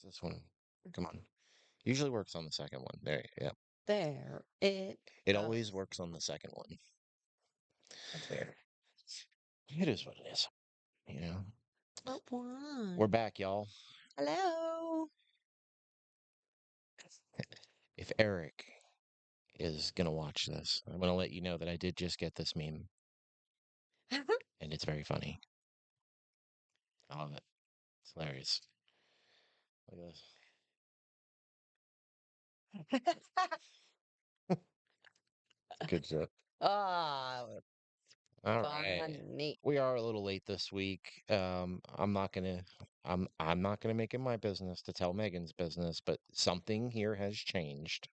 This one. Come on. Usually works on the second one. There. Yeah. There it It goes. always works on the second one. That's weird. It is what it is. You know. What one? We're back, y'all. Hello. If Eric is gonna watch this, I'm gonna let you know that I did just get this meme, and it's very funny. I love it. It's hilarious. Look at this. Good job. Ah, All right. funny. We are a little late this week. I'm not gonna make it my business to tell Megan's business, but something here has changed.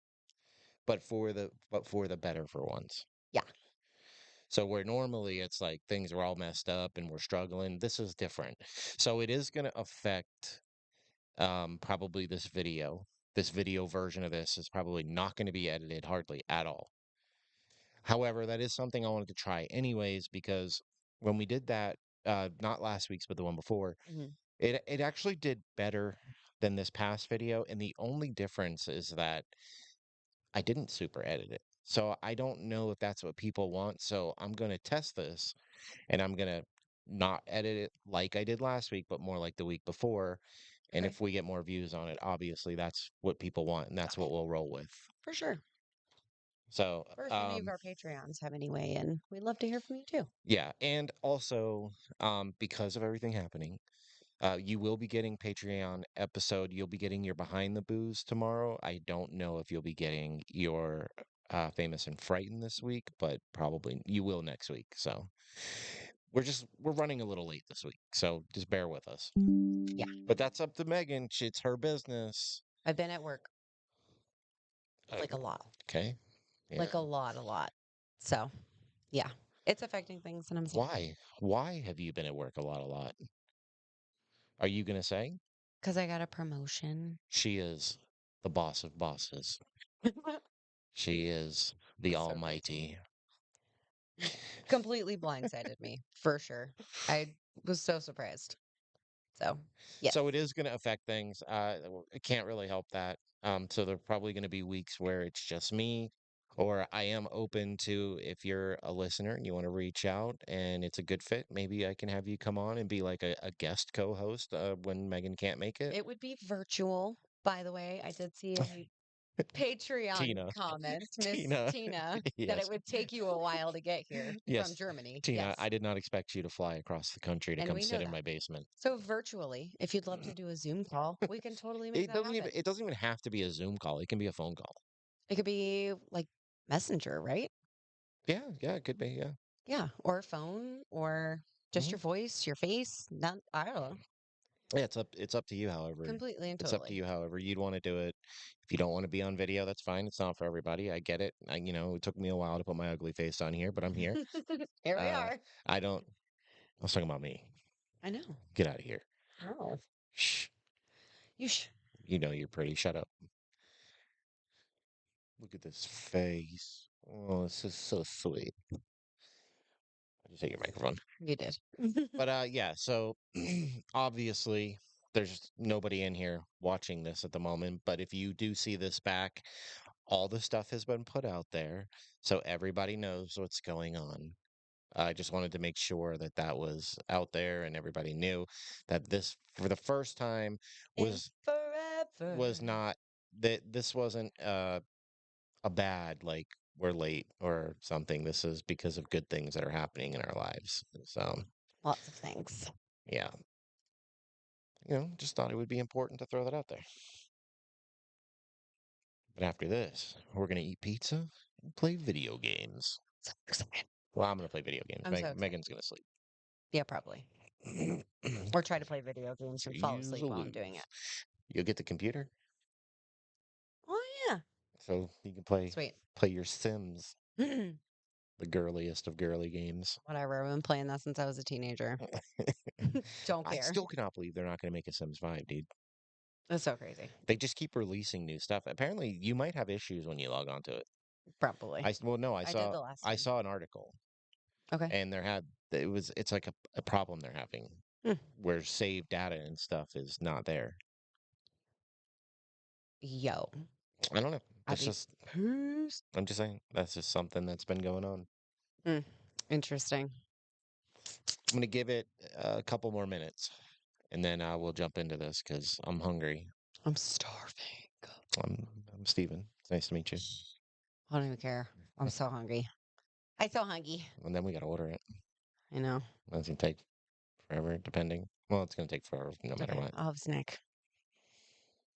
But for the better for once. Yeah. So where normally it's like things are all messed up and we're struggling, this is different. So it is gonna affect probably this video. This video version of this is probably not going to be edited hardly at all. However, that is something I wanted to try anyways because when we did that, not last week's, but the one before, Mhm. it actually did better than this past video. And the only difference is that I didn't super edit it. So I don't know if that's what people want. So I'm going to test this and I'm going to not edit it like I did last week, but more like the week before. And Okay. if we get more views on it, obviously that's what people want and that's what we'll roll with. For sure. So, Or if any of our Patreons have any way in, we'd love to hear from you too. yeah. And also, because of everything happening, you will be getting Patreon episode. You'll be getting your Behind the Booze tomorrow. I don't know if you'll be getting your Famous and Frightened this week, but probably you will next week. So we're running a little late this week. So just bear with us. Yeah. But that's up to Megan. It's her business. I've been at work Uh, like a lot. okay. Yeah. Like a lot. So, yeah. It's affecting things and I'm sorry. Why? Why have you been at work a lot, a lot? Are you gonna say Because I got a promotion. she is the boss of bosses? She is the So crazy. almighty. Completely blindsided me, for sure. I was so surprised. So, yes. So it is going to affect things. It can't really help that. So there are probably going to be weeks where it's just me, or I am open to if you're a listener and you want to reach out and it's a good fit, maybe I can have you come on and be like a guest co-host when Megan can't make it. It would be virtual, by the way. I did see a Patreon Tina, comment, Miss Tina, Tina, that it yes, would take you a while to get here from yes, Germany. Tina. Yes. I did not expect you to fly across the country to And come we know sit in that. my basement. So virtually, if you'd love to do a Zoom call, we can totally make that happen. It doesn't even have to be a Zoom call. It can be a phone call. It could be like Messenger, right? Yeah, yeah, it could be. Yeah. Yeah. Or phone or just Mhm. your voice, your face. Not, I don't know. Yeah, it's up to you, however. Completely and It's up to totally. you, however you'd want to do it. If you don't want to be on video, that's fine. It's not for everybody. I get it. It took me a while to put my ugly face on here, but I'm here. Here we Uh, are. I don't. I was talking about me. I know. Get out of here. Oh. Shh. You sh You know you're pretty. Shut up. Look at this face. Oh, this is so sweet. I just hit your microphone. You did. But yeah. So obviously, there's nobody in here watching this at the moment. But if you do see this back, all the stuff has been put out there, so everybody knows what's going on. I just wanted to make sure that that was out there and everybody knew that this, for the first time, In was forever. was not that this wasn't a bad like we're late or something. This is because of good things that are happening in our lives. So Lots of things. yeah, just thought it would be important to throw that out there. But after this, we're gonna eat pizza and play video games. So excited. Well, I'm gonna play video games. I'm so excited. Megan's gonna sleep. Yeah, probably. Or try to play video games So and fall use asleep or while I'm doing lose. it. You'll get the computer, Oh, yeah. so you can play your Sims, Sweet. the girliest of girly games. Whatever. I've been playing that since I was a teenager. Don't I care. still cannot believe they're not going to make a Sims 5, dude. It's so crazy. They just keep releasing new stuff. Apparently, you might have issues when you log onto it. Probably. Well, no, I did the last I time. saw an article, Okay. and it's like a problem they're having Hmm. where saved data and stuff is not there. Yo, I don't know. I'd That's be just pissed. I'm just saying that's just something that's been going on. Mm, interesting. I'm gonna give it a couple more minutes, and then I will jump into this because I'm hungry. I'm starving. I'm Steven. It's nice to meet you. I don't even care. I'm so hungry. I'm so hungry. And then we gotta order it. I know. That's gonna take forever, depending. Well, it's gonna take forever no It's matter okay. what. I'll have a snack.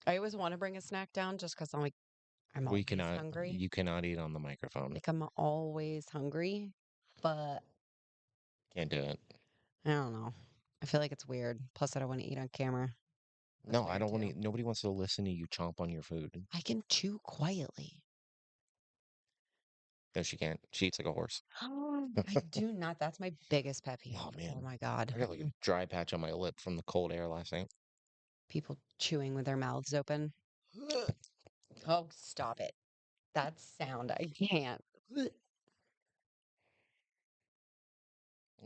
I always want to bring a snack down just because I'm like, I'm We always cannot. hungry. You cannot eat on the microphone. Like, I'm always hungry, but Can't do it. I don't know. I feel like it's weird. Plus, I don't want to eat on camera. That's No, I weird don't want too. to. Nobody wants to listen to you chomp on your food. I can chew quietly. No, she can't. She eats like a horse. I do not. That's my biggest pet peeve. Oh Oh man, my God. I got like a dry patch on my lip from the cold air last night. People chewing with their mouths open. Oh, stop it. That sound. I can't.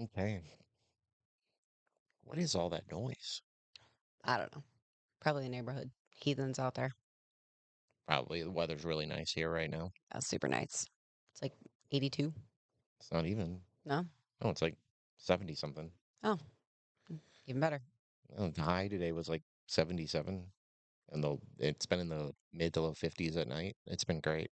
Okay, what is all that noise? I don't know. Probably the neighborhood heathens out there. Probably the weather's really nice here right now. That's super nice. It's like 82. It's not even. No? Oh, it's like 70 something. Oh, even better. Oh, the high today was like 77, and it's been in the mid to low 50s at night. It's been great.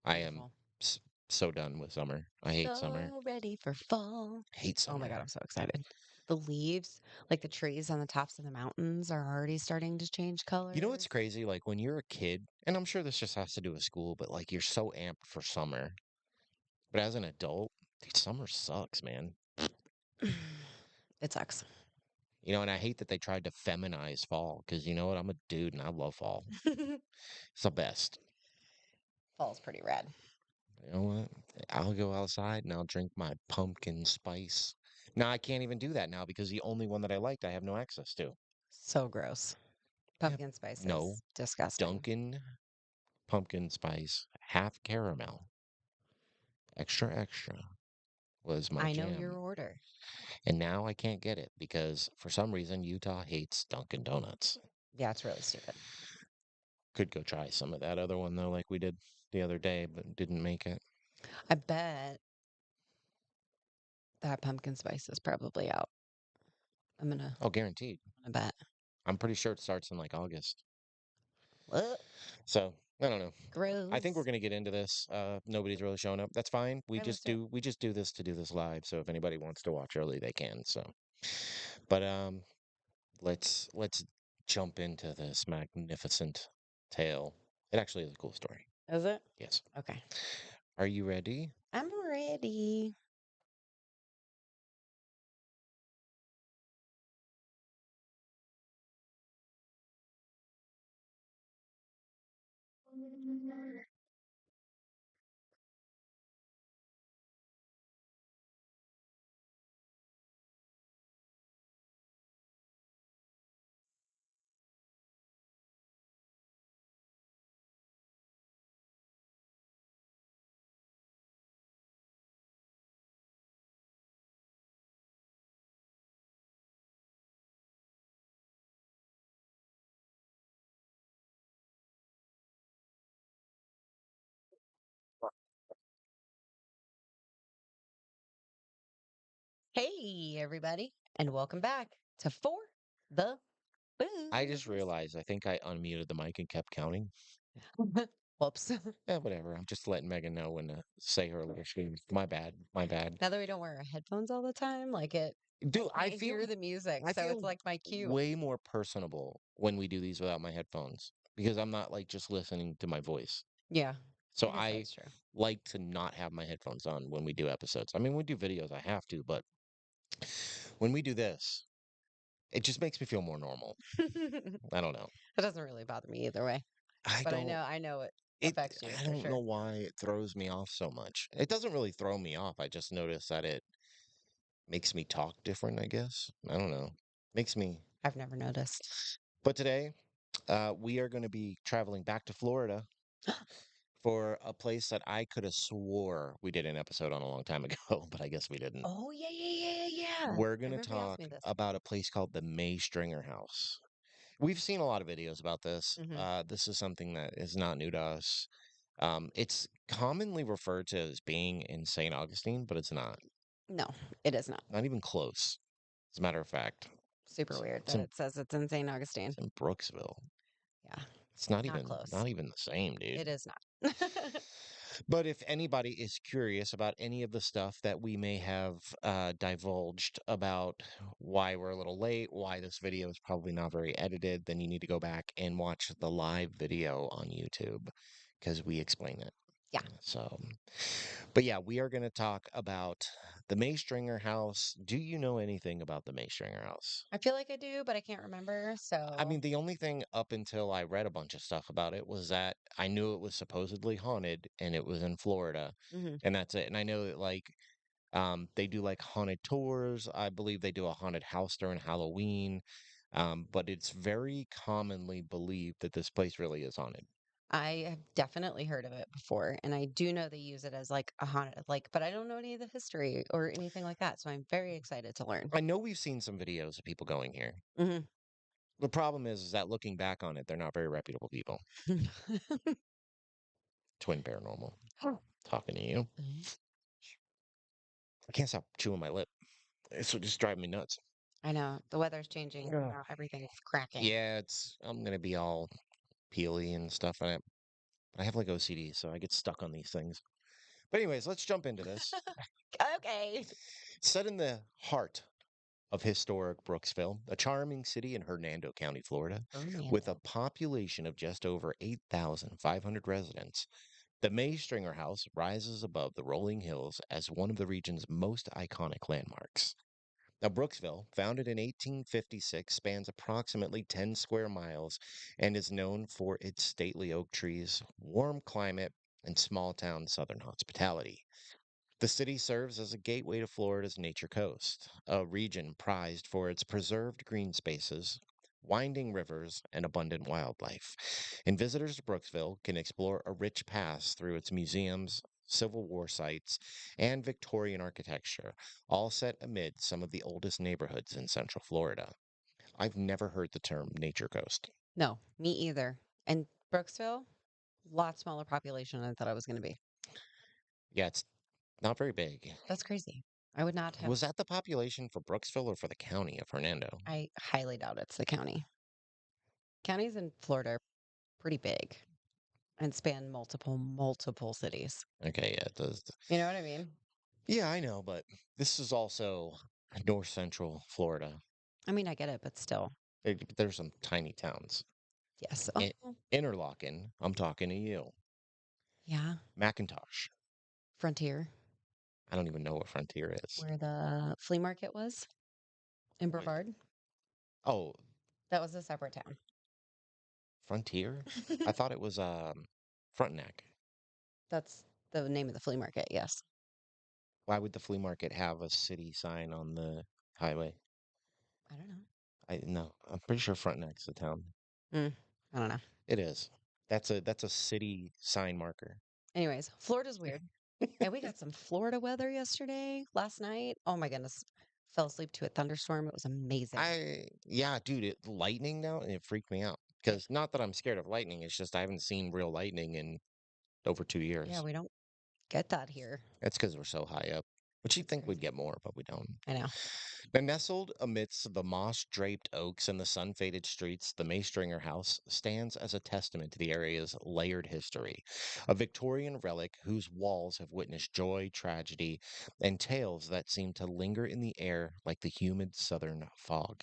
I am Beautiful. s- so done with summer. I hate summer. So ready for fall. Hate Oh my summer. God, I'm so excited. The leaves, like the trees on the tops of the mountains, are already starting to change You know what's colors. crazy? Like when you're a kid, and I'm sure this just has to do with school, but like you're so amped for summer. But as an adult, dude, summer sucks, man. It sucks. And I hate that they tried to feminize fall because you know what? I'm a dude and I love fall. It's the best. Fall's pretty rad. You know what? I'll go outside and I'll drink my pumpkin spice. Now I can't even do that now because the only one that I liked I have no access to. So gross. Yep. Pumpkin spice No, is disgusting. Dunkin' pumpkin spice, half caramel, extra extra was my I know your jam. order. And now I can't get it because for some reason Utah hates Dunkin' Donuts. Yeah, it's really stupid. Could go try some of that other one though, like we did the other day, but didn't make it. I bet that pumpkin spice is probably out. I'm gonna, Oh, guaranteed. I'm gonna bet. I'm pretty sure it starts in like August. What? So I don't know. I think we're Gross. gonna get into this. Nobody's really showing up. That's fine. We Okay, let's just do it. do we just do this to do this live. So if anybody wants to watch early, they can. So, but let's jump into this magnificent tale. It actually is a cool story. Is it? Yes. Okay. Are you ready? I'm ready. Hey, everybody, and welcome back to For the I just Booze. realized I think I unmuted the mic and kept counting. Whoops. Yeah, whatever. I'm just letting Megan know when to say her little stream. My bad. My bad. Now that we don't wear our headphones all the time, I Dude, can't hear the music, I so it's feel like my cue. way more personable when we do these without my headphones because I'm not like just listening to my voice. Yeah, So I guess I that's true. like to not have my headphones on when we do episodes. I mean, when we do videos, I have to, but when we do this, it just makes me feel more normal. I don't know. That doesn't really bother me either way, I but don't I know it it affects you I for don't know sure. why it throws me off so much. It doesn't really throw me off. I just notice that it makes me talk different, I guess. I don't know. Makes me. I've never noticed. But today, we are going to be traveling back to Florida for a place that I could have swore we did an episode on a long time ago, but I guess we didn't. Oh yeah, yeah, yeah, yeah, yeah. We're I going to remember you asked talk me this. about a place called the May Stringer House. We've seen a lot of videos about this. Hmm. This is something that is not new to us. It's commonly referred to as being in St. Augustine, but it's not. No, it is not. Not even close. As a matter of fact, Super it's, weird it's that in it says it's in St. it's Augustine. in Brooksville. Yeah, It's not not even close. not even the same, dude. It is not. But if anybody is curious about any of the stuff that we may have divulged about why we're a little late, why this video is probably not very edited, then you need to go back and watch the live video on YouTube because we explain it. Yeah, So, but yeah, we are going to talk about the Maystringer house. Do you know anything about the Maystringer house? I feel like I do, but I can't remember. I So, mean, the only thing up until I read a bunch of stuff about it was that I knew it was supposedly haunted and it was in Florida, hmm, and that's it. And I know that they do like haunted tours. I believe they do a haunted house during Halloween. But it's very commonly believed that this place really is haunted. I have definitely heard of it before, and I do know they use it as like a haunted, like, but I don't know any of the history or anything like that. So I'm very excited to learn. I know we've seen some videos of people going here. Hmm. The problem is that looking back on it, they're not very reputable people. Twin Paranormal talking to you. I can't stop chewing my lip. It's just driving me nuts. I know the weather's changing. Yeah. Now everything's cracking. Yeah, I'm gonna be all peely and stuff. I have like OCD, so I get stuck on these things. But anyways, let's jump into this. Okay. Set in the heart of historic Brooksville, a charming city in Hernando County, Florida, with a Fernando. population of just over 8,500 residents. The Maystringer House rises above the rolling hills as one of the region's most iconic landmarks. Now, Brooksville, founded in 1856, spans approximately 10 square miles and is known for its stately oak trees, warm climate, and small town southern hospitality. The city serves as a gateway to Florida's Nature Coast, a region prized for its preserved green spaces, winding rivers, and abundant wildlife. And visitors to Brooksville can explore a rich past through its museums, Civil War sites, and Victorian architecture, all set amid some of the oldest neighborhoods in Central Florida. I've never heard the term Nature Coast. No, me either. And Brooksville, lot smaller population than I thought I was going to be. Yeah, it's not very big. That's crazy. I would not have. Was that the population for Brooksville or for the county of Hernando? I highly doubt it's the county. Counties in Florida are pretty big and span multiple cities. Okay, yeah, it does. You know what I mean? Yeah, I know, but this is also north central Florida. I mean, I get it, but still, There's some tiny towns. yes. I- Oh, Interlaken, I'm talking to you. yeah. Macintosh, Frontier, I don't even know what Frontier is. where the flea market was in Wait, Brevard. oh, That was a separate town. Frontier? I thought it was Frontenac. That's the name of the flea market. Yes. Why would the flea market have a city sign on the highway? I don't know. I no, I'm pretty sure Frontenac's a town. Mm, I don't know. It is. That's a city sign marker. Anyways, Florida's weird. And we got some Florida weather yesterday, last night. Oh my goodness. Fell asleep to a thunderstorm. It was amazing. Yeah, dude, lightning now, and it freaked me out. It, Because not that I'm scared of lightning, it's just I haven't seen real lightning in over two yeah, years. we don't get that here. That's because we're so high up. But you'd It's think we'd crazy. get more, but we don't. I know. Now, nestled amidst the moss-draped oaks and the sun-faded streets, the Maystringer House stands as a testament to the area's layered history, a Victorian relic whose walls have witnessed joy, tragedy, and tales that seem to linger in the air like the humid southern fog.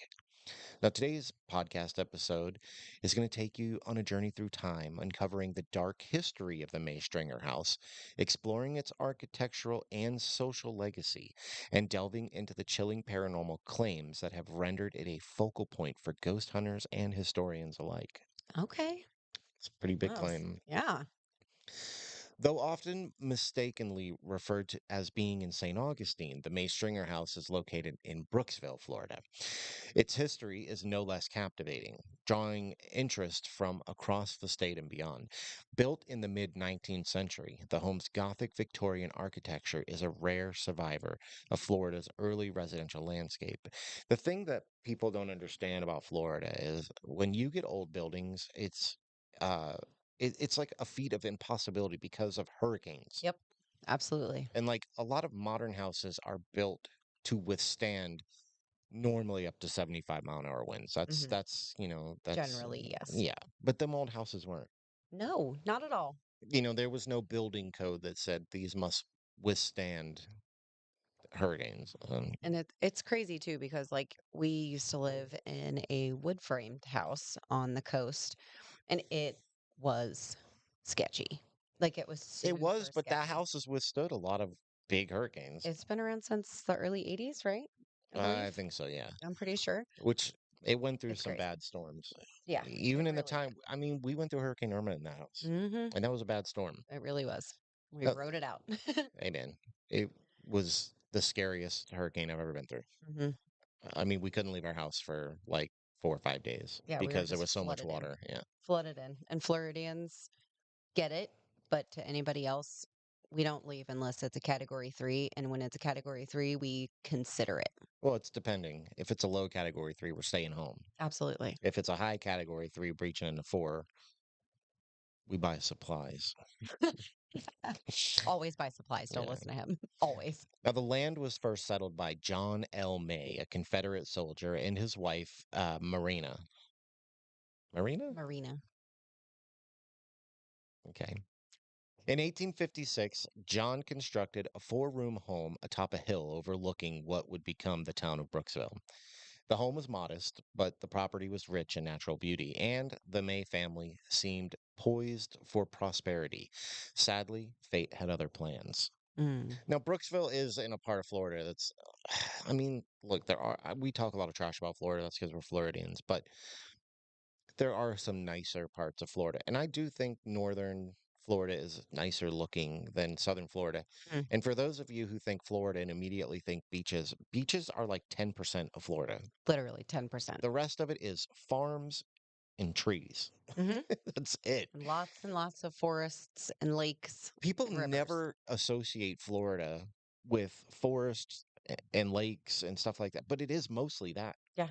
Now, today's podcast episode is going to take you on a journey through time, uncovering the dark history of the Maystringer House, exploring its architectural and social legacy, and delving into the chilling paranormal claims that have rendered it a focal point for ghost hunters and historians alike. Okay. It's a pretty big Well, claim. yeah. Though often mistakenly referred to as being in St. Augustine, the May Stringer House is located in Brooksville, Florida. Its history is no less captivating, drawing interest from across the state and beyond. Built in the mid 19th century, the home's Gothic Victorian architecture is a rare survivor of Florida's early residential landscape. The thing that people don't understand about Florida is when you get old buildings, uh, it's like a feat of impossibility because of hurricanes. Yep, absolutely. And like a lot of modern houses are built to withstand normally up to 75-mile-an-hour winds. Mhm. That's Generally, yes. yeah. But them old houses weren't. No, not at all. There was no building code that said these must withstand hurricanes. And it's crazy too because like we used to live in a wood framed house on the coast and it was sketchy. Like it was It was, super but that sketchy. house has withstood a lot of big hurricanes. It's been around since the early 80s, right? I I believe. think so, yeah. I'm pretty sure. Which it went through It's some crazy. bad storms. Yeah, Even it in the really time, did. I mean, we went through Hurricane Irma in that house, Mhm. and that was a bad storm. It really was. We Uh, wrote it out. hey man, it was the scariest hurricane I've ever been through. Mhm. I mean, we couldn't leave our house for like 4 or 5 days Yeah, we were because there just was so much flooded in. water. Yeah. Flooded in. And Floridians get it, but to anybody else, we don't leave unless it's a category 3, and when it's a category 3, we consider it. Well, it's depending. If it's a low category three, we're staying home. Absolutely. If it's a high category three, breaching into four, we buy supplies. Always buy supplies, don't Yeah. listen to him. Always. Now, the land was first settled by John L. May, a Confederate soldier, and his wife, Marina. Marina? Marina. Okay. In 1856, John constructed a four-room home atop a hill overlooking what would become the town of Brooksville. The home was modest, but the property was rich in natural beauty, and the May family seemed poised for prosperity. Sadly, fate had other plans. Mm. Now, Brooksville is in a part of Florida that's, I mean, look, we talk a lot of trash about Florida. That's because we're Floridians, but there are some nicer parts of Florida. And I do think northern Florida is nicer looking than southern Florida. Mm. And for those of you who think Florida and immediately think beaches, beaches are like 10% of Florida. Literally 10%. The rest of it is farms and trees. Mhm. That's it. And lots of forests and lakes People and rivers. never associate Florida with forests and lakes and stuff like that, but it is mostly that. Yeah,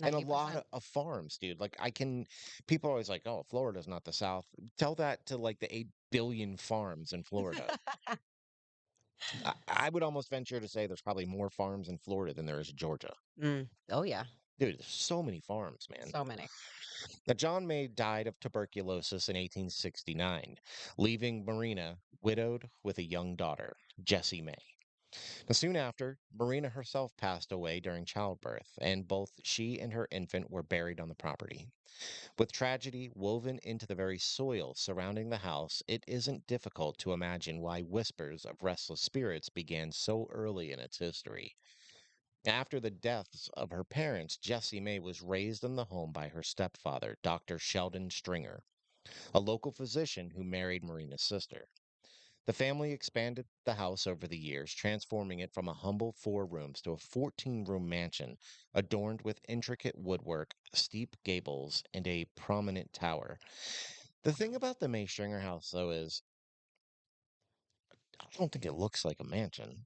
And a lot 90%. of farms, dude. People are always like, oh, Florida's not the South. Tell that to like the 8 billion farms in Florida. I would almost venture to say there's probably more farms in Florida than there is in Georgia. Mm. Oh, yeah. Dude, there's so many farms, man. So many. Now, John May died of tuberculosis in 1869, leaving Marina widowed with a young daughter, Jessie May. Now, soon after, Marina herself passed away during childbirth, and both she and her infant were buried on the property. With tragedy woven into the very soil surrounding the house, it isn't difficult to imagine why whispers of restless spirits began so early in its history. After the deaths of her parents, Jessie May was raised in the home by her stepfather, Dr. Sheldon Stringer, a local physician who married Marina's sister. The family expanded the house over the years, transforming it from a humble 4 rooms to a 14-room mansion adorned with intricate woodwork, steep gables, and a prominent tower. The thing about the May Stringer house, though, is I don't think it looks like a mansion.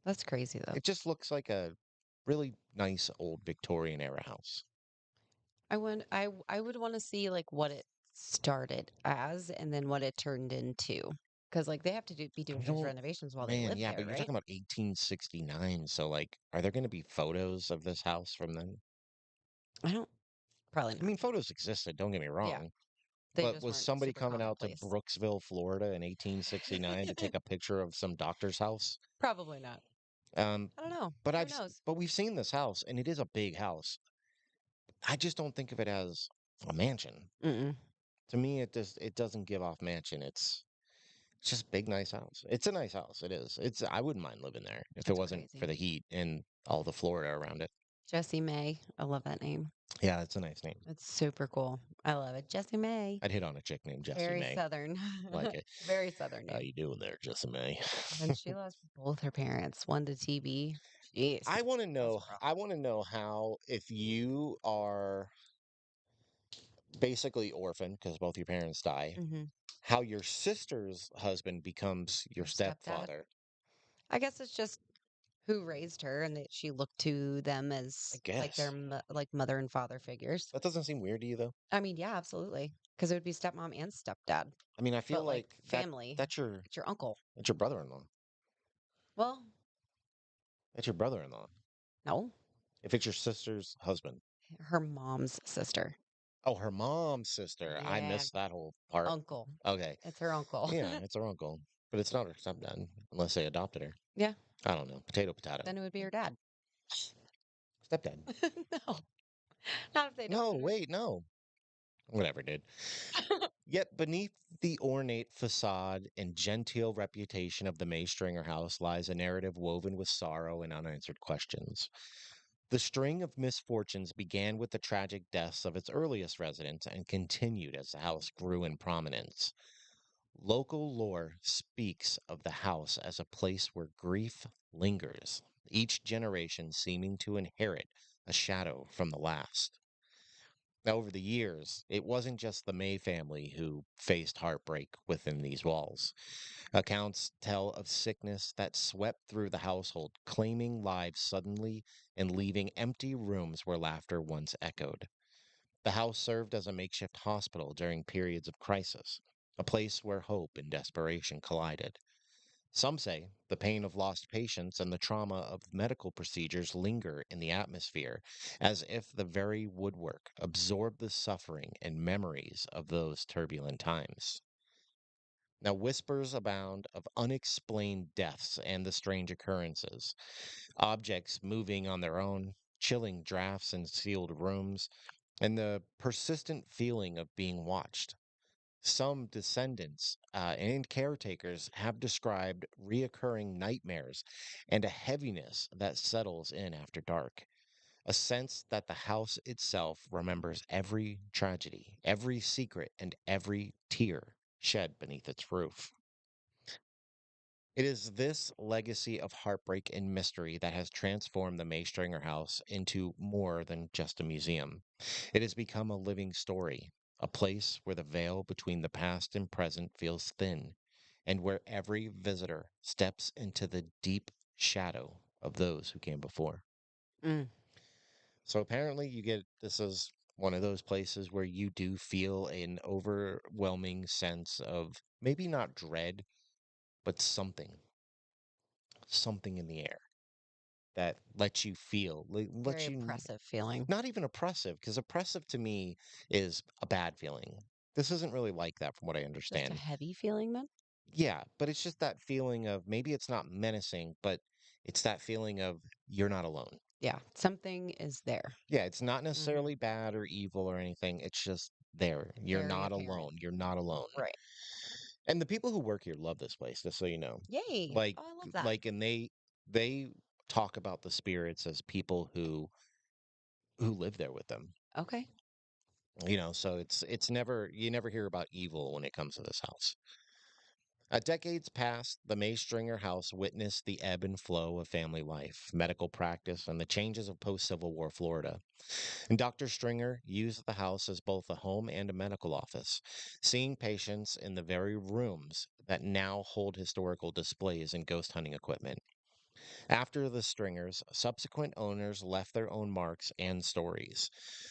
That's crazy, though. It just looks like a really nice old Victorian era house. I would wanna see, like, what it started as and then what it turned into, because like, they have to be I doing huge don't, renovations while they man, live yeah, there, but you're right? talking about 1869. So, like, are there going to be photos of this house from then? I don't probably I not. mean, photos existed, don't get me Yeah, wrong. they But just was weren't somebody super coming out to commonplace. Brooksville, Florida in 1869 to take a picture of some doctor's house? Probably not. Um, I don't know. but Who knows? but we've seen this house and it is a big house. I just don't think of it as a mansion. Mm-mm. To me, it doesn't give off mansion. It's just a big, nice house. It's a nice house. It is. I wouldn't mind living there if it That's wasn't for crazy. the heat and all the Florida around it. Jessie May. I love that name. Yeah, it's a nice name. It's super cool. I love it. Jessie May. I'd hit on a chick named Jessie Very May. Southern. Like it. Very Southern How name. you doing there, Jessie May? And she lost both her parents, one to TB. Jeez, I want to that's know. rough. I want to know how, if you are basically orphaned because both your parents die, Mhm. how your sister's husband becomes your Her stepdad. stepfather. I guess it's just who raised her and that she looked to them I as like their guess like mother and father figures. that doesn't seem weird to you, though. I mean, yeah, absolutely. Because it would be stepmom and stepdad, I mean, I feel but like like family. that's your It's your uncle. that's your brother-in-law. Well, That's your brother-in-law. no, If it's your sister's husband. her mom's sister. Oh, her mom's sister. I Yeah, missed that whole part. uncle. Okay. It's her uncle. Yeah, it's her uncle, but it's not her stepdad unless they adopted her. Yeah, I don't know. Potato, potato. then it would be her dad. Stepdad. No, not if they No, adopted her. wait, no. Whatever, dude. Yet beneath the ornate facade and genteel reputation of the Maystringer house lies a narrative woven with sorrow and unanswered questions. The string of misfortunes began with the tragic deaths of its earliest residents and continued as the house grew in prominence. Local lore speaks of the house as a place where grief lingers, each generation seeming to inherit a shadow from the last. Now, over the years, it wasn't just the May family who faced heartbreak within these walls. Accounts tell of sickness that swept through the household, claiming lives suddenly and leaving empty rooms where laughter once echoed. The house served as a makeshift hospital during periods of crisis, a place where hope and desperation collided. Some say the pain of lost patients and the trauma of medical procedures linger in the atmosphere, as if the very woodwork absorbed the suffering and memories of those turbulent times. Now, whispers abound of unexplained deaths and the strange occurrences, objects moving on their own, chilling drafts in sealed rooms, and the persistent feeling of being watched. Some descendants and caretakers have described reoccurring nightmares and a heaviness that settles in after dark, a sense that the house itself remembers every tragedy, every secret, and every tear shed beneath its roof. It is this legacy of heartbreak and mystery that has transformed the Maystringer House into more than just a museum. It has become a living story, a place where the veil between the past and present feels thin, and where every visitor steps into the deep shadow of those who came before. Mm, So apparently, you get this is one of those places where you do feel an overwhelming sense of maybe not dread, but something in the air that lets you feel, very lets you, oppressive feeling. not even oppressive, because oppressive to me is a bad feeling. This isn't really like that from what I Just a understand. heavy feeling then? Yeah, but it's just that feeling of maybe it's not menacing, but it's that feeling of you're not alone. Yeah, something is there. Yeah, it's not Hmm. necessarily bad or evil or anything. It's just there. You're Very not apparent. alone. You're not alone. Right. And the people who work here love this place, just so you know. Yay. Like Oh, I love that. and they talk about the spirits as people who live there with them. Okay. So it's never, you never hear about evil when it comes to this house. Decades past, the Maystringer house witnessed the ebb and flow of family life, medical practice, and the changes of post Civil War Florida. And Dr. Stringer used the house as both a home and a medical office, seeing patients in the very rooms that now hold historical displays and ghost hunting equipment. After the Stringers, subsequent owners left their own marks and stories.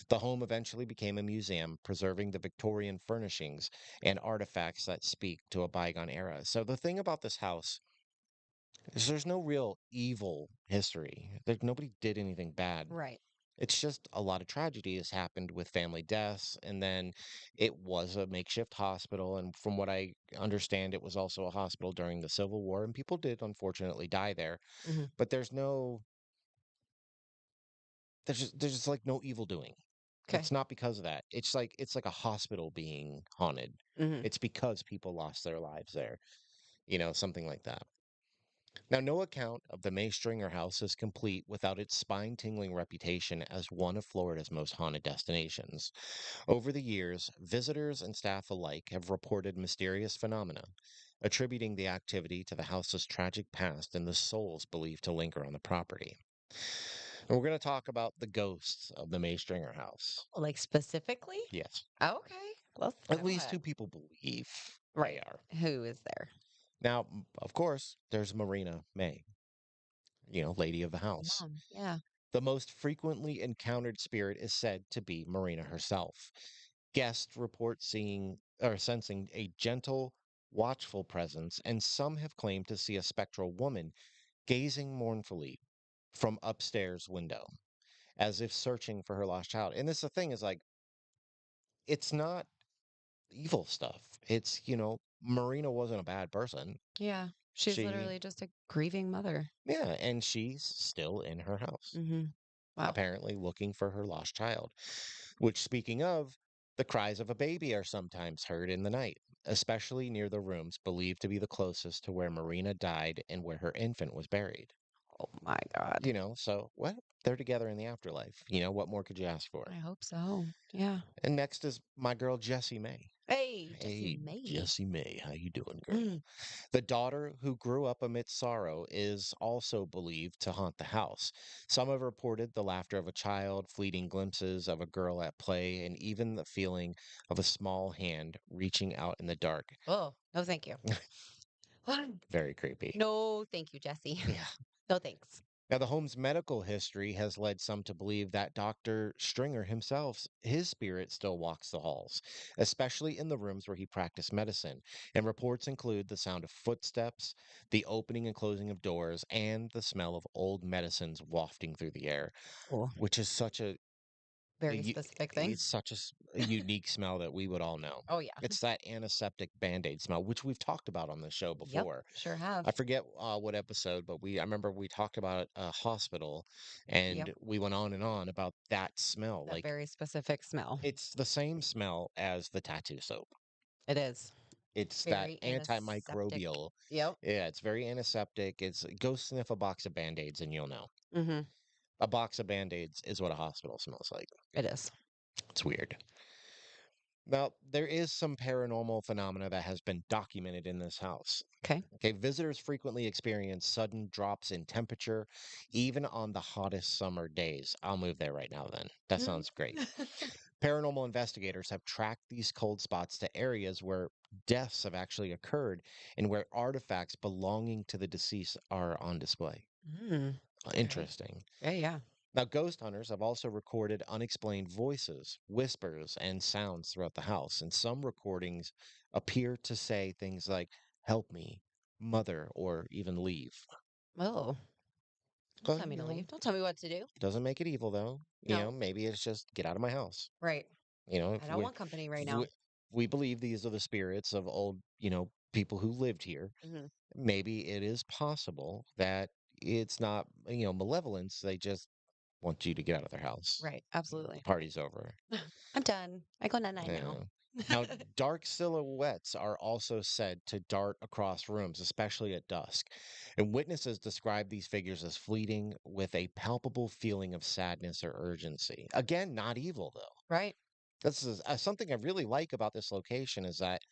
The home eventually became a museum, preserving the Victorian furnishings and artifacts that speak to a bygone era. So the thing about this house is there's no real evil history. Nobody did anything bad. Right. It's just a lot of tragedy has happened with family deaths, and then it was a makeshift hospital. And from what I understand, it was also a hospital during the Civil War, and people did unfortunately die there. Hmm. But there's just like no evil doing. Okay. It's not because of that. It's like a hospital being haunted. Hmm. It's because people lost their lives there, something like that. Now, no account of the May Stringer house is complete without its spine tingling reputation as one of Florida's most haunted destinations. Over the years, visitors and staff alike have reported mysterious phenomena, attributing the activity to the house's tragic past and the souls believed to linger on the property. And we're going to talk about the ghosts of the May Stringer house. Oh, like specifically? Yes, Okay. Let's at go least ahead. two people believe they Right. are. Who is there? Now, of course, there's Marina May, lady of the Oh, house. mom. Yeah. The most frequently encountered spirit is said to be Marina herself. Guests report seeing or sensing a gentle, watchful presence, and some have claimed to see a spectral woman gazing mournfully from upstairs window, as if searching for her lost child. And this the thing is like it's not evil stuff. It's, Marina wasn't a bad person. Yeah. She's She literally just a grieving mother. Yeah, and she's still in her house, Hmm. Wow. apparently looking for her lost child. Which, speaking of, the cries of a baby are sometimes heard in the night, especially near the rooms believed to be the closest to where Marina died and where her infant was buried. Oh my God. So what? They're together in the afterlife. What more could you ask for? I hope so. Yeah. And next is my girl Jessie May. Hey, Jesse Hey, May. Jessie May, how you doing, girl? Mm. The daughter who grew up amidst sorrow is also believed to haunt the house. Some have reported the laughter of a child, fleeting glimpses of a girl at play, and even the feeling of a small hand reaching out in the dark. Oh, no, thank you. Very creepy. No, thank you, Jesse. Yeah. No, thanks. Now, the home's medical history has led some to believe that Dr. Stringer himself, his spirit still walks the halls, especially in the rooms where he practiced medicine. And reports include the sound of footsteps, the opening and closing of doors, and the smell of old medicines wafting through the air, Oh, which is a very u- specific thing. it's such a unique smell that we would all know. Oh, yeah. It's that antiseptic Band-Aid smell, which we've talked about on this show Yep, before. sure have. I forget what episode, but I remember we talked about a hospital, Yep, and we went on and on about that smell. that Like very specific smell. it's the same smell as the tattoo soap. It is It's that very antiseptic. antimicrobial. Yep. Yeah, it's very antiseptic. Go sniff a box of Band-Aids and you'll know. Hmm. A box of Band-Aids is what a hospital smells like. It is. It's weird. Now, there is some paranormal phenomena that has been documented in this house. Okay. Okay, visitors frequently experience sudden drops in temperature, even on the hottest summer days. I'll move there right now, then. That Mm. sounds great. Paranormal investigators have tracked these cold spots to areas where deaths have actually occurred and where artifacts belonging to the deceased are on display. Mm. Okay. Interesting. Yeah, yeah. Now, ghost hunters have also recorded unexplained voices, whispers, and sounds throughout the house, and some recordings appear to say things like, "Help me, mother," or even "leave." Oh, don't But, tell me to leave. Don't tell me what to do. doesn't make it evil though. No. Maybe it's just get out of my house. Right. If I don't we want company right if now. we, we believe these are the spirits of old, people who lived here, Hmm. maybe it is possible that it's not, malevolence. They just want you to get out of their house. Right. The Absolutely. party's over. I'm done. I go night night now. Yeah. Now, dark silhouettes are also said to dart across rooms, especially at dusk. And witnesses describe these figures as fleeting with a palpable feeling of sadness or urgency. Again, not evil, though. Right. This is something I really like about this location is that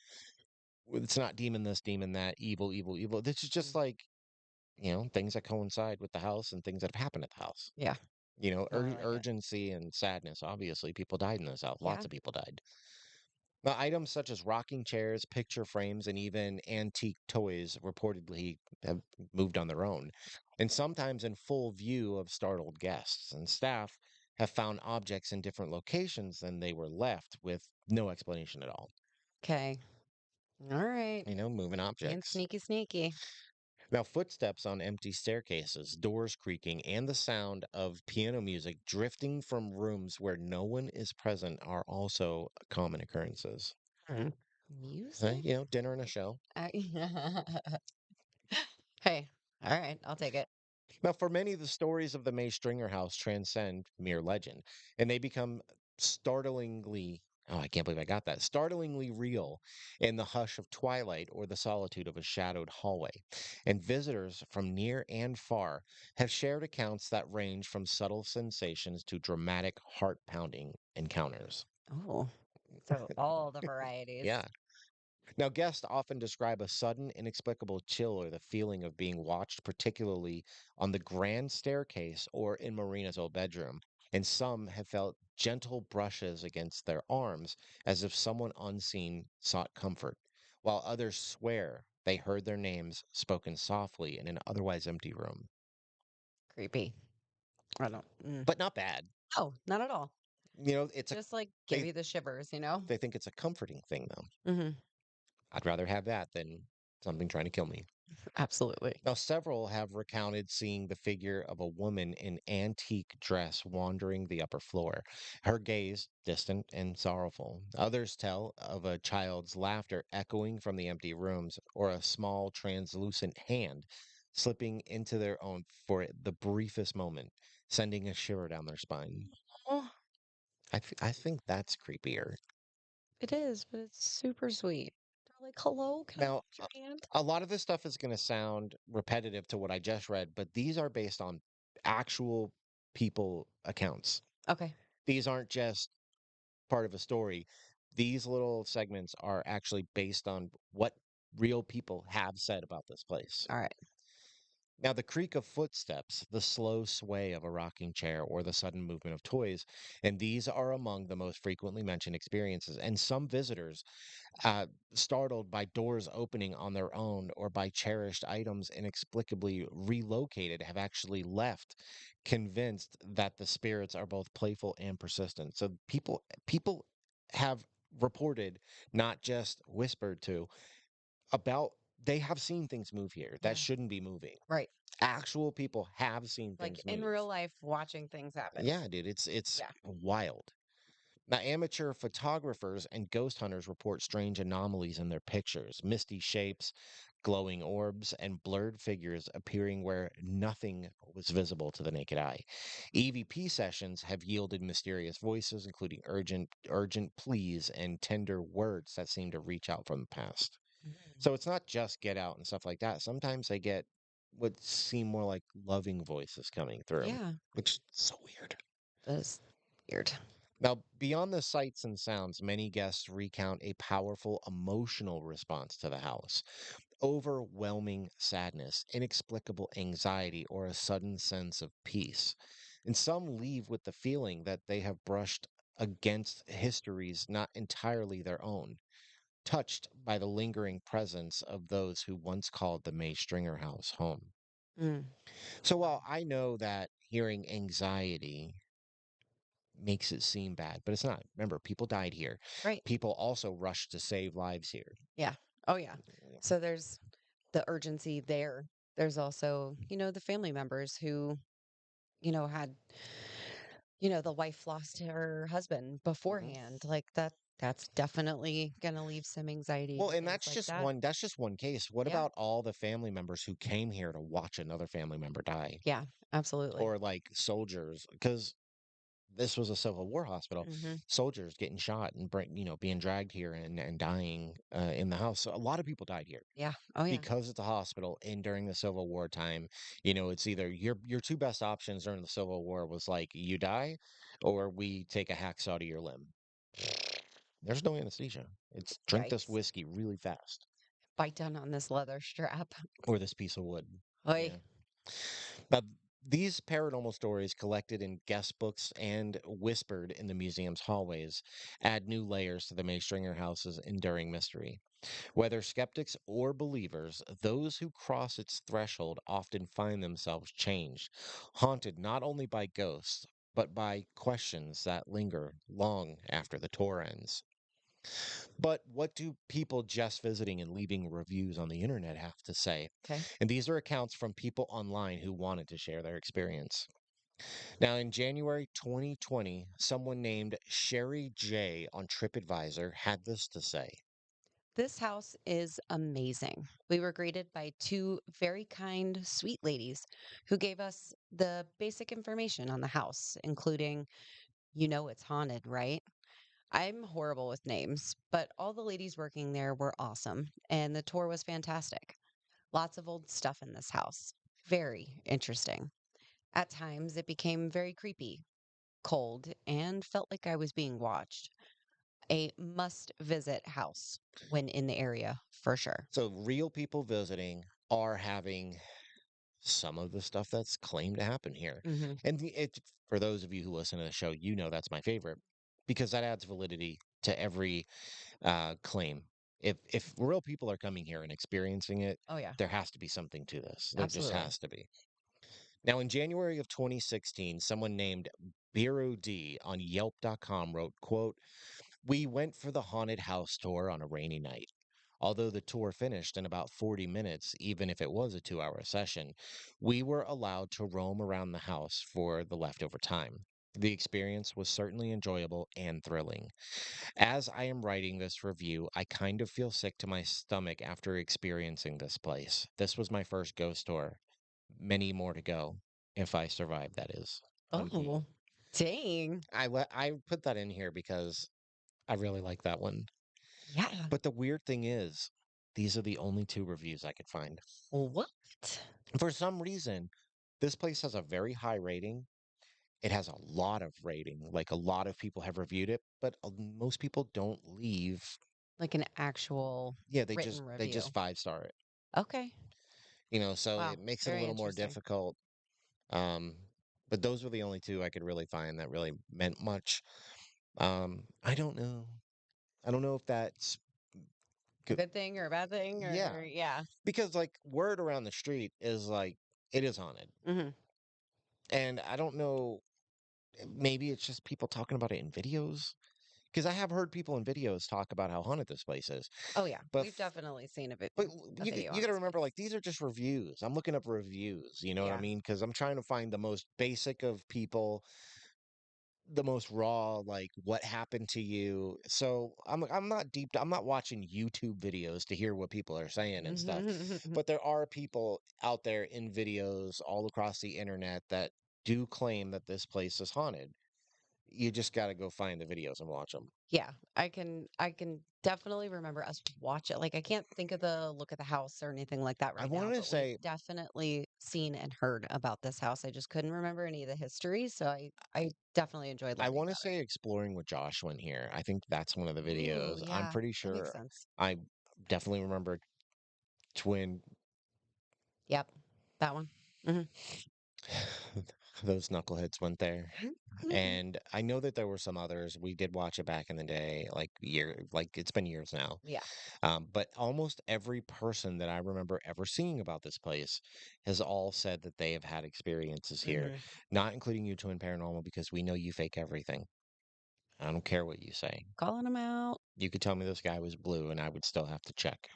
it's not demon this, demon that, evil, evil, evil. This is just Mm. like, things that coincide with the house and things that have happened at the house. Yeah. No, I like it. Urgency and sadness. Obviously, people died in this house. Yeah. Lots of people died. Now, items such as rocking chairs, picture frames, and even antique toys reportedly have moved on their own, and sometimes in full view of startled guests. And staff have found objects in different locations than they were left with no explanation at all. Okay. All right. Moving Being objects. sneaky, sneaky. Now, footsteps on empty staircases, doors creaking, and the sound of piano music drifting from rooms where no one is present are also common occurrences. Mm. Music? Dinner and a show. I- Hey, all right. I'll take it. Now, for many, the stories of the May Stringer house transcend mere legend, and they become startlingly Oh, I can't believe I got that. Startlingly real in the hush of twilight or the solitude of a shadowed hallway. And visitors from near and far have shared accounts that range from subtle sensations to dramatic, heart pounding encounters. Oh, so all the varieties. Yeah. Now, guests often describe a sudden, inexplicable chill or the feeling of being watched, particularly on the grand staircase or in Marina's old bedroom. And some have felt gentle brushes against their arms as if someone unseen sought comfort, while others swear they heard their names spoken softly in an otherwise empty room. Creepy. I don't. But not bad. Oh, not at all. It's a Just like give they you the shivers. they think it's a comforting thing though. Hmm. I'd rather have that than something trying to kill me. Absolutely. Now, several have recounted seeing the figure of a woman in antique dress wandering the upper floor, her gaze distant and sorrowful. Others tell of a child's laughter echoing from the empty rooms, or a small translucent hand slipping into their own for the briefest moment, sending a shiver down their spine. Oh, I think that's creepier. it is, but it's super sweet. They're like, hello, can I Now, hold your hand? a lot of this stuff is going to sound repetitive to what I just read, but these are based on actual people accounts. Okay. These aren't just part of a story. These little segments are actually based on what real people have said about this place. All right. Now, the creak of footsteps, the slow sway of a rocking chair, or the sudden movement of toys, and these are among the most frequently mentioned experiences. And some visitors uh, startled by doors opening on their own or by cherished items inexplicably relocated, have actually left convinced that the spirits are both playful and persistent. So people have reported, not just whispered to, about they have seen things move here that Yeah. shouldn't be moving. Right. Actual people have seen Like things in move. real life, watching things happen. Yeah, dude, it's Yeah. wild. Now, amateur photographers and ghost hunters report strange anomalies in their pictures, misty shapes, glowing orbs, and blurred figures appearing where nothing was visible to the naked eye. EVP sessions have yielded mysterious voices, including urgent pleas and tender words that seem to reach out from the past. Mhm. So it's not just get out and stuff like that. Sometimes they get what seem more like loving voices coming through, Yeah. which is so weird. That is weird. Now, beyond the sights and sounds, many guests recount a powerful emotional response to the house: overwhelming sadness, inexplicable anxiety, or a sudden sense of peace. And some leave with the feeling that they have brushed against histories not entirely their own, touched by the lingering presence of those who once called the May Stringer house home. Mm. So Wow. while I know that hearing anxiety makes it seem bad, but it's not. Remember, people died here. Right. People also rushed to save lives here. Yeah. Oh, yeah. So there's the urgency there. There's also, the family members who, had, the wife lost her husband Mhm. beforehand. Like that's definitely gonna leave some anxiety Well, and and things like that. that's just one case. What Yeah. about all the family members who came here to watch another family member die? Yeah, absolutely. Or like soldiers, because this was a Civil War hospital. Hmm. Soldiers getting shot and being dragged here and dying in the house. So a lot of people died here Yeah. Oh, yeah. because it's a hospital. And during the Civil War time, it's either your two best options during the Civil War was like you die, or we take a hacksaw to your limb. There's no anesthesia. It's drink this Yikes. whiskey really fast, Bite down on this leather strap. or this piece of wood. Oi. Yeah. Now, these paranormal stories, collected in guest books and whispered in the museum's hallways, add new layers to the May Stringer House's enduring mystery. Whether skeptics or believers, those who cross its threshold often find themselves changed, haunted not only by ghosts, but by questions that linger long after the tour ends. But what do people just visiting and leaving reviews on the internet have to say? Okay. And these are accounts from people online who wanted to share their experience. Now, in January 2020, someone named Sherry J on TripAdvisor had this to say. This house is amazing. We were greeted by two very kind, sweet ladies who gave us the basic information on the house, including, it's haunted, right? I'm horrible with names, but all the ladies working there were awesome, and the tour was fantastic. Lots of old stuff in this house. Very interesting. At times, it became very creepy, cold, and felt like I was being watched. A must visit house when in the area for sure. So real people visiting are having some of the stuff that's claimed to happen here. Hmm. And for those of you who listen to the show, you know that's my favorite because that adds validity to every claim. If real people are coming here and experiencing it, Oh, yeah, there has to be something to this. There just absolutely. has to be. Now, in January of 2016, someone named B-oos on Yelp.com wrote, quote, "We went for the haunted house tour on a rainy night. Although the tour finished in about 40 minutes, even if it was a 2 hour session, we were allowed to roam around the house for the leftover time. The experience was certainly enjoyable and thrilling. As I am writing this review, I kind of feel sick to my stomach after experiencing this place. This was my first ghost tour. Many more to go, if I survive, that is." Unquote. Oh, dang. I put that in here because I really like that one. Yeah. But the weird thing is, these are the only two reviews I could find. What? For some reason, this place has a very high rating. It has a lot of rating, like a lot of people have reviewed it, but most people don't leave. Like an actual Yeah, written they just review. 5-star it. Okay. So Wow. it makes it a Very little more interesting. difficult. Um, but those were the only two I could really find that really meant much. I don't know. I don't know if that's A good. good thing or a bad thing Yeah, or yeah. because like word around the street is like it is haunted. Hmm. And I don't know, maybe it's just people talking about it in videos. Because I have heard people in videos talk about how haunted this place is. Oh yeah. But We've definitely seen but a video you on got to this remember, place. like these are just reviews. I'm looking up reviews. You know what I Yeah. mean? Because I'm trying to find the most basic of people, the most raw, like what happened to you. So I'm not deep. I'm not watching YouTube videos to hear what people are saying and stuff. But there are people out there in videos all across the internet that do claim that this place is haunted. You just got to go find the videos and watch them. Yeah, I can definitely remember us watch it. Like I can't think of the look at the house or anything like that I right now, wanted to but we've say, definitely seen and heard about this house. I just couldn't remember any of the history, so I definitely enjoyed I learning want to about it. say exploring with Josh went here. I think that's one of the Ooh, videos. I'm yeah, pretty that makes sure sense. I definitely remember twin Yep, that one. Hmm. those knuckleheads went there. And I know that there were some others. We did watch it back in the day, like it's been years now. Yeah. But almost every person that I remember ever seeing about this place has all said that they have had experiences here, Hmm. not including you, Twin Paranormal, because we know you fake everything. I don't care what you say. Calling them out. You could tell me this guy was blue, and I would still have to check.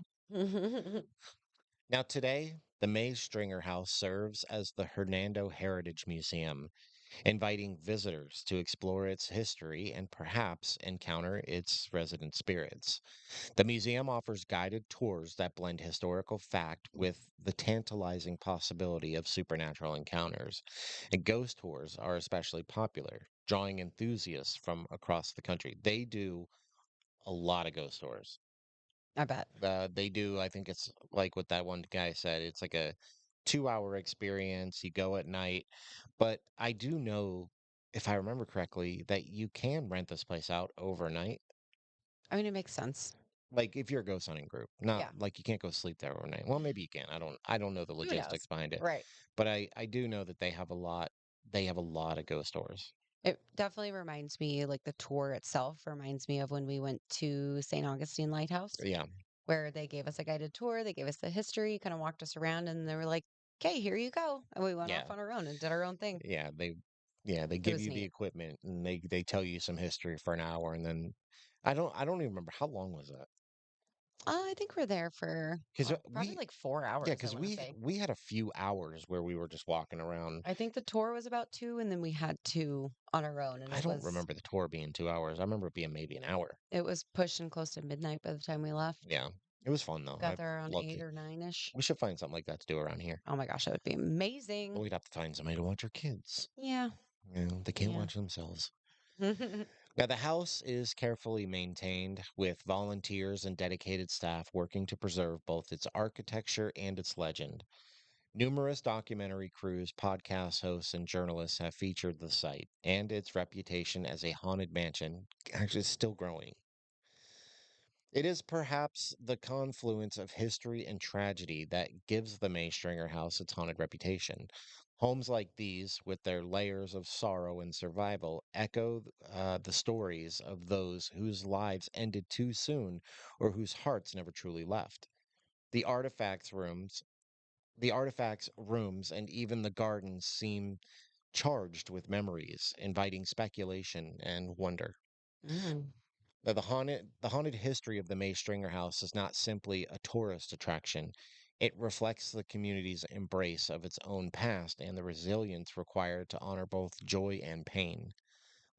Now, today, the Maze Stringer House serves as the Hernando Heritage Museum, inviting visitors to explore its history and perhaps encounter its resident spirits. The museum offers guided tours that blend historical fact with the tantalizing possibility of supernatural encounters. And ghost tours are especially popular, drawing enthusiasts from across the country. They do a lot of ghost tours. I bet. They do, I think it's like what that one guy said, it's like a 2 hour experience. You go at night. But I do know, if I remember correctly, that you can rent this place out overnight. I mean, it makes sense. Like if you're a ghost hunting group, not Yeah. like you can't go sleep there overnight. Well, maybe you can. I don't know the Who knows? logistics behind it. Right. But I do know that they have a lot of ghost tours. It definitely reminds me, like the tour itself reminds me of when we went to St. Augustine Lighthouse, Yeah. where they gave us a guided tour, they gave us the history, kind of walked us around, and they were like, "Okay, here you go." And we went off Yeah. on our own and did our own thing. Yeah, they It give was you the neat. equipment and they tell you some history for an hour and then I don't even remember how long was that? I think we're there for Cuz probably we like 4 hours, I cuz want to say. we had a few hours where we were just walking around. I think the tour was about 2, and then we had 2 on our own, and I don't remember the tour being 2 hours. I remember it being maybe an hour. it was pushing close to midnight by the time we left. Yeah. It was fun though. Got I there around love 8 to. or 9-ish. We should find something like that to do around here. Oh my gosh, that would be But amazing. we'd have to find somebody to watch our kids. Yeah. You know, they can't Yeah. watch themselves. Now, the house is carefully maintained with volunteers and dedicated staff working to preserve both its architecture and its legend. Numerous documentary crews, podcast hosts, and journalists have featured the site, and its reputation as a haunted mansion actually is still growing. It is perhaps the confluence of history and tragedy that gives the Maystringer house its haunted reputation. Homes like these, with their layers of sorrow and survival, echo the stories of those whose lives ended too soon or whose hearts never truly left. The artifacts rooms, the artifacts rooms, and even the gardens seem charged with memories, inviting speculation and wonder. Mm. Now, the haunted history of the May Stringer House is not simply a tourist attraction. It reflects the community's embrace of its own past and the resilience required to honor both joy and pain.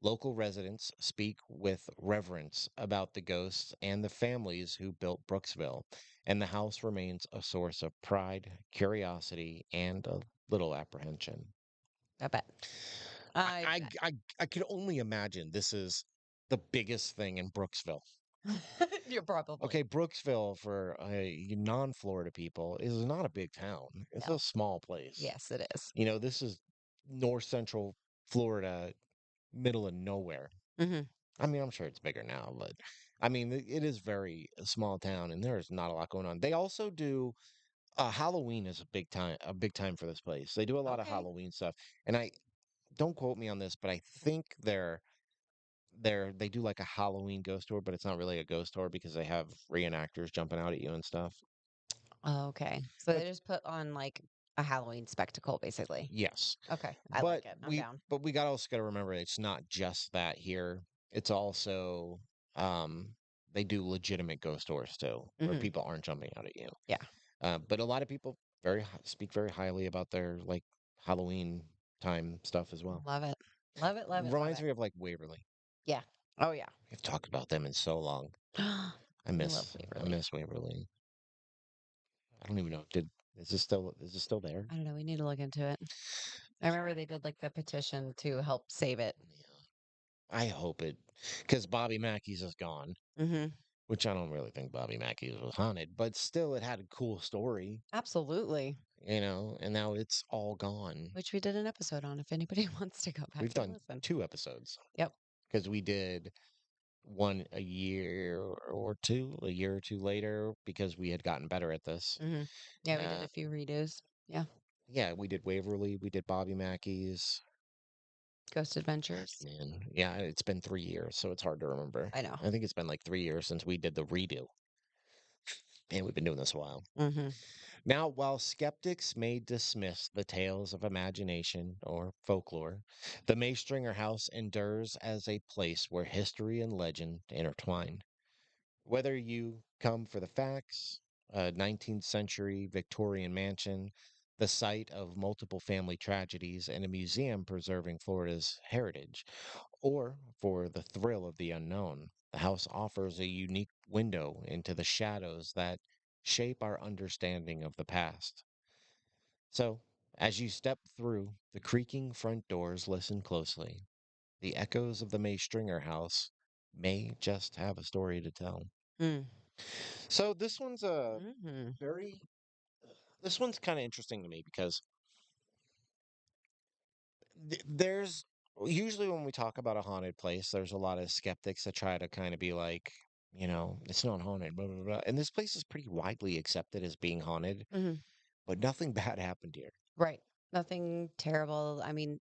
Local residents speak with reverence about the ghosts and the families who built Brooksville, and the house remains a source of pride, curiosity, and a little apprehension. I bet. I bet. I could only imagine this is the biggest thing in Brooksville. You're probably. Okay, Brooksville for non-Florida people is not a big town. It's a No. small place. Yes, it is. This is north central Florida, middle of nowhere. Hmm. I mean, I'm sure it's bigger now, but I mean, it is very a small town, and there is not a lot going on. They also do Halloween is a big time for this place. They do a lot of Okay. Halloween stuff, and I don't quote me on this, but I think they do like a Halloween ghost tour, but it's not really a ghost tour because they have reenactors jumping out at you and stuff. Okay. So But they just put on like a Halloween spectacle, basically. yes, Okay. I but like it. I'm we down. but we got also got to remember it's not just that here. It's also um they do legitimate ghost tours too, where Hmm. people aren't jumping out at you. Yeah. But a lot of people speak very highly about their like Halloween time stuff as well. Love it. Love it. Love it. Love Reminds it. me of like Waverly. Yeah. Oh, yeah. We've talked about them in so long. I I love I Waverly. miss Waverly. I don't even know. Did is it still there? I don't know. We need to look into it. I remember they did like the petition to help save it. I hope it, because Bobby Mackey's is gone, Hmm. which I don't really think Bobby Mackey's was haunted, but still it had a cool story, Absolutely. and now it's all gone. Which we did an episode on if anybody wants to go back We've and done listen. 2 episodes Yep. because we did one a year or two later because we had gotten better at this. Hmm. Yeah, we did Uh, a few redos. Yeah. yeah, we did Waverly, we did Bobby Mackey's. Ghost Adventures. Man, yeah, it's been 3 years, so it's hard to remember. I know. I think it's been like 3 years since we did the redo. Man, we've been doing this a while. Hmm. Now, while skeptics may dismiss the tales of imagination or folklore, the Maystringer House endures as a place where history and legend intertwine. Whether you come for the facts, a 19th century Victorian mansion, the site of multiple family tragedies, and a museum preserving Florida's heritage, or for the thrill of the unknown, the house offers a unique window into the shadows that shape our understanding of the past. So, as you step through the creaking front doors, listen closely. The echoes of the May Stringer house may just have a story to tell. Mm. So this one's a Hmm. very this one's kind of interesting to me because there's usually when we talk about a haunted place, there's a lot of skeptics that try to kind of be like, it's not haunted, blah, blah, blah. And this place is pretty widely accepted as being haunted, Hmm. but nothing bad happened here. Right. Nothing terrible. I mean,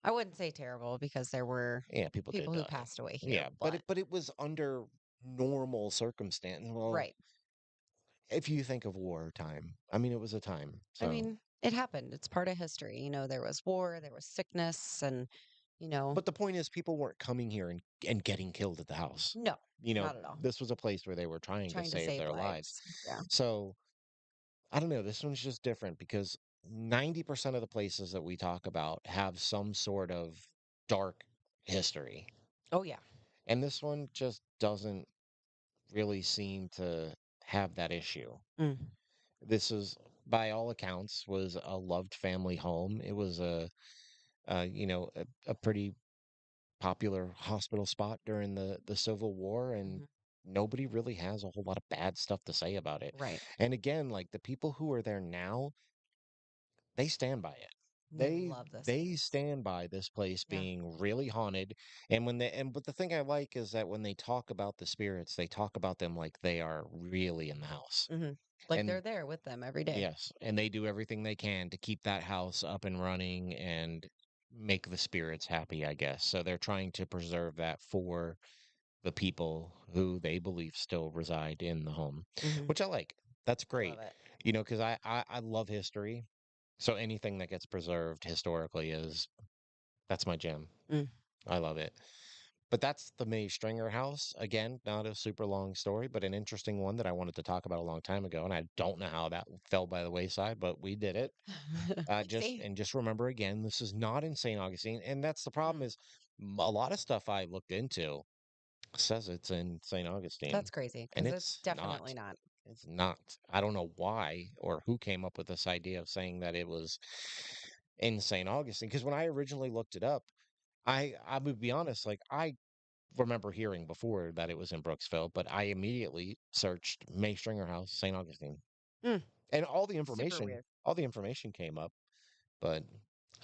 I wouldn't say terrible because there were Yeah, people did people who die. passed away here, Yeah, but but it was under normal circumstance. Well, right. if you think of wartime, I mean, it was a time. I So, mean, it happened. It's part of history. There was war, there was sickness, and, you know, but the point is, people weren't coming here and getting killed at the house. no, not at all. This was a place where they were trying to Trying to save save their lives. lives. Yeah. So I don't know. This one's just different because 90% of the places that we talk about have some sort of dark history. Oh, yeah. And this one just doesn't really seem to have that issue. Mm. This is, by all accounts, was a loved family home. It was a pretty popular hospital spot during the Civil War, and Mhm. nobody really has a whole lot of bad stuff to say about it. Right. And again, like the people who are there now, they stand by it. They They love this they place. stand by this place Yeah. being really haunted. And when they and but the thing I like is that when they talk about the spirits, they talk about them like they are really in the house. Mhm. Like And they're there with them every day. yes, and they do everything they can to keep that house up and running and make the spirits happy, I guess. So they're trying to preserve that for the people who they believe still reside in the home, Mhm. which I like. That's I love great. it. Because I love history. So anything that gets preserved historically is that's my jam. Mm. I love it. But that's the May Stringer house. Again, not a super long story, but an interesting one that I wanted to talk about a long time ago. And I don't know how that fell by the wayside, but we did it. See? Just remember again, this is not in St. Augustine, and that's the problem Mm. is a lot of stuff I looked into says it's in St. Augustine, That's crazy and because it's definitely not. It's not. I don't know why or who came up with this idea of saying that it was in St. Augustine. Because when I originally looked it up, I would be honest, like I remember hearing before that it was in Brooksville, but I immediately searched May Stringer House, St. Augustine, Mm. and Super weird. all the information came up, but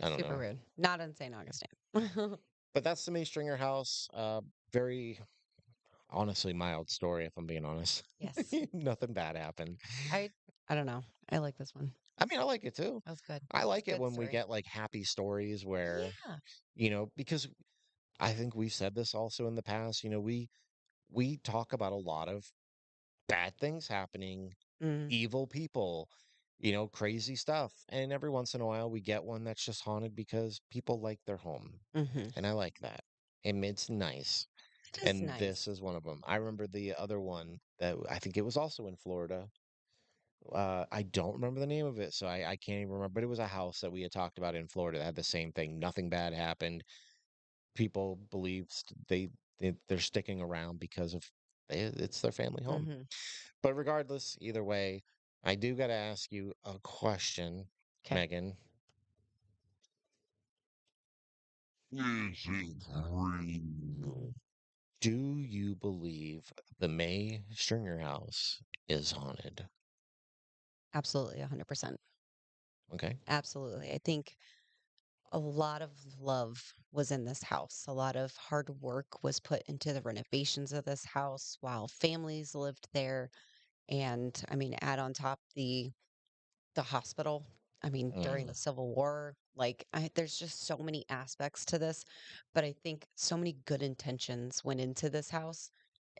I don't Super know. weird. Not in St. Augustine. But that's the May Stringer House. Very honestly mild story, if I'm being honest. Yes. Nothing bad happened. I I don't know. I like this one. I mean, I like it too. That was good. I It's a like it good when we story. get like happy stories where, Yeah. because I think we've said this also in the past, we talk about a lot of bad things happening, Mm. evil people, crazy stuff. And every once in a while we get one that's just haunted because people like their home. Mhm. And I like that. And it's nice. It is And nice. this is one of them. I remember the other one that I think it was also in Florida. I don't remember the name of it, so I can't even remember. But it was a house that we had talked about in Florida that had the same thing. Nothing bad happened. People believe they're sticking around because of it's their family home. Mhm. But regardless, either way, I do got to ask you a question, 'Kay. Megan. Do you believe the May Stringer house is haunted? Absolutely, 100%. Okay. Absolutely. I think a lot of love was in this house. A lot of hard work was put into the renovations of this house while families lived there. And I mean, add on top the hospital. I mean, during Mm, the Civil War, like there's just so many aspects to this, but I think so many good intentions went into this house.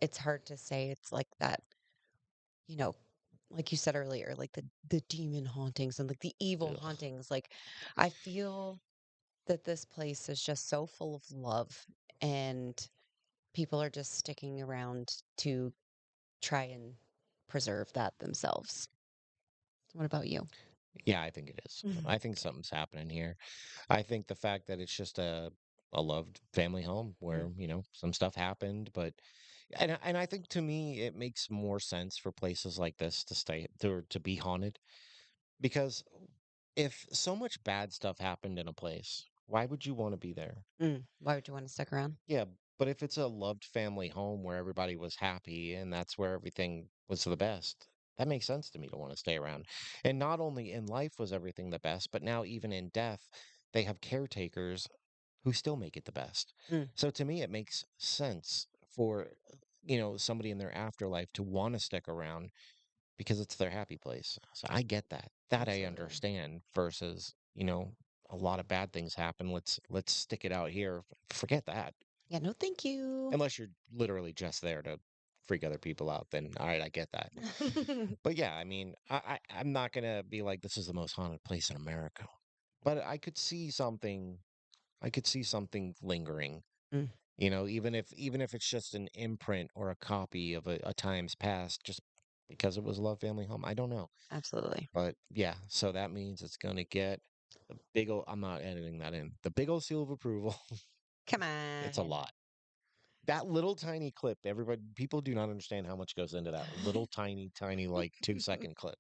It's hard to say it's like that, you know, like you said earlier, like the demon hauntings and like the evil ugh. hauntings. Like I feel that this place is just so full of love and people are just sticking around to try and preserve that themselves. What about you? Yeah, I think it is. Mhm. I think something's happening here. I think the fact that it's just a loved family home Mm, where, some stuff happened, but and I think to me it makes more sense for places like this to be haunted because if so much bad stuff happened in a place, why would you want to be there? mm. Why would you want to stick around? Yeah, but if it's a loved family home where everybody was happy and that's where everything was the best, that makes sense to me to want to stay around. And not only in life was everything the best, but now even in death, they have caretakers who still make it the best. Mm, So to me, it makes sense for, somebody in their afterlife to want to stick around because it's their happy place. So I get that. That I absolutely. understand versus, a lot of bad things happen. Let's stick it out here. Forget that. Yeah, no, thank you. Unless you're literally just there to freak other people out, then all right, I get that. But yeah, I mean, I'm not gonna be like this is the most haunted place in America. But I could see something lingering, Mm, even if it's just an imprint or a copy of a times past, just because it was a love family home. I don't know. absolutely. But yeah, so that means it's gonna get the big old I'm not editing that in. The big old seal of approval. Come It's a on. lot. That little tiny clip, people do not understand how much goes into that little tiny, tiny, like 2-second clip.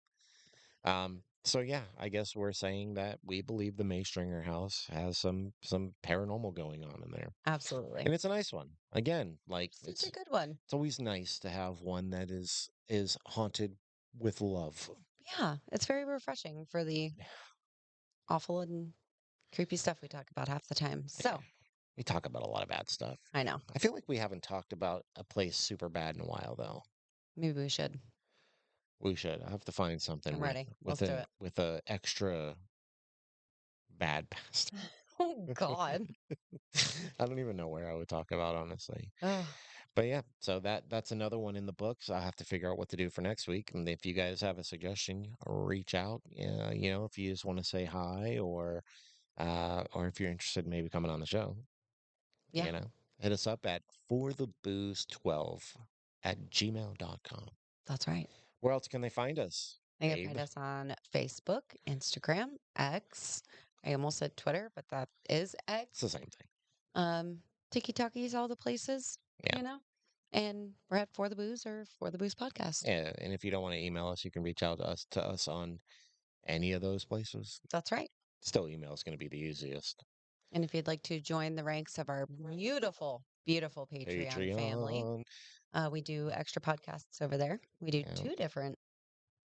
So yeah, I guess we're saying that we believe the May Stringer house has some paranormal going on in there. Absolutely. And it's a nice one. Again, like It's a good one. it's always nice to have one that is haunted with love. Yeah, it's very refreshing for the awful and creepy stuff we talk about half the time. Yeah. So, We talk about a lot of bad stuff. I know. I feel like we haven't talked about a place super bad in a while though. Maybe we should. We should. I have to find something I'm with ready. with Let's do a it. with a extra bad past. Oh God. I don't even know where I would talk about honestly. Oh, But yeah, so that's another one in the books. I have to figure out what to do for next week. And if you guys have a suggestion, reach out. If you just want to say hi or if you're interested in maybe coming on the show, yeah, hit us up at forthebooze12 at gmail.com. that's right. Where else can they find us, You can Abe? find us on Facebook, Instagram, X. I almost said Twitter, but that is It's the X. same thing. Um, Tiki Talkies, all the places, Yeah. you know. And we're at For the Booze or For the Booze Podcast. Yeah. And if you don't want to email us, you can reach out to us on any of those places. That's right. Still, email is going to be the easiest. And if you'd like to join the ranks of our beautiful, beautiful Patreon family, Patreon. we do extra podcasts over there. We do Yeah. two different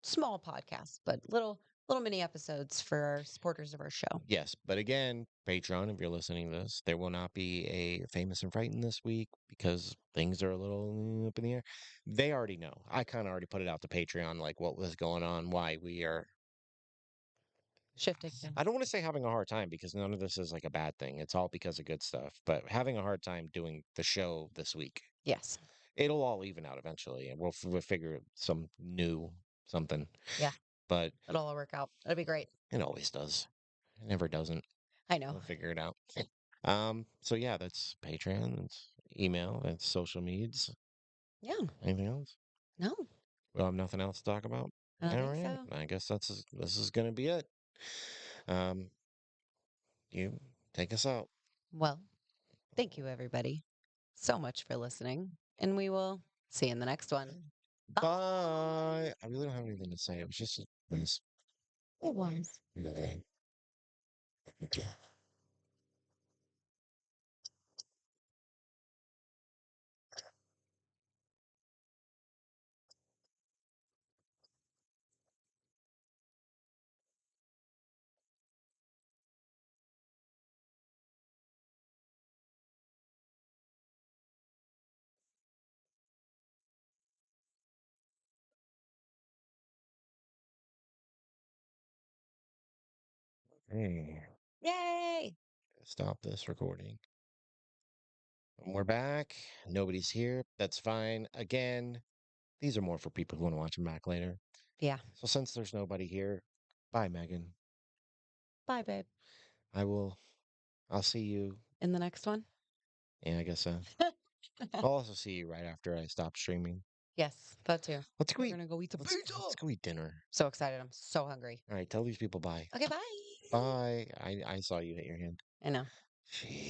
small podcasts, but little mini episodes for our supporters of our show. Yes, but again, Patreon, if you're listening to this, there will not be a famous and frightened this week because things are a little up in the air. They already know. I kind of already put it out to Patreon, like what was going on, why we are. Shifting. I don't want to say having a hard time because none of this is like a bad thing. It's all because of good stuff, but having a hard time doing the show this week. Yes. It'll all even out eventually, and we'll figure some new something. Yeah. But It'll all work out. It'll be great. it always does. It never doesn't. I know. We'll figure it out. So yeah, that's Patreon, that's email, that's social medias. Yeah. Anything else? No, We'll have nothing else to talk about. I don't All think right. so. I guess this is gonna be it. Um, you take us out. Well, thank you, everybody, so much for listening. And we will see you in the next one. Bye. Bye. I really don't have anything to say. It was just this. It was. Hey, Yay. stop this recording. And we're back. Nobody's here. That's fine. Again, these are more for people who want to watch them back later. Yeah. So since there's nobody here, bye, Megan. Bye, babe. I will. I'll see you. In the next one? Yeah, I guess so. I'll also see you right after I stop streaming. Yes, that too. Let's go We're eat. gonna go eat some pizza. Let's go eat dinner. So excited. I'm so hungry. All right, tell these people bye. Okay, bye. Bye. I saw you hit your hand. I know. Jeez.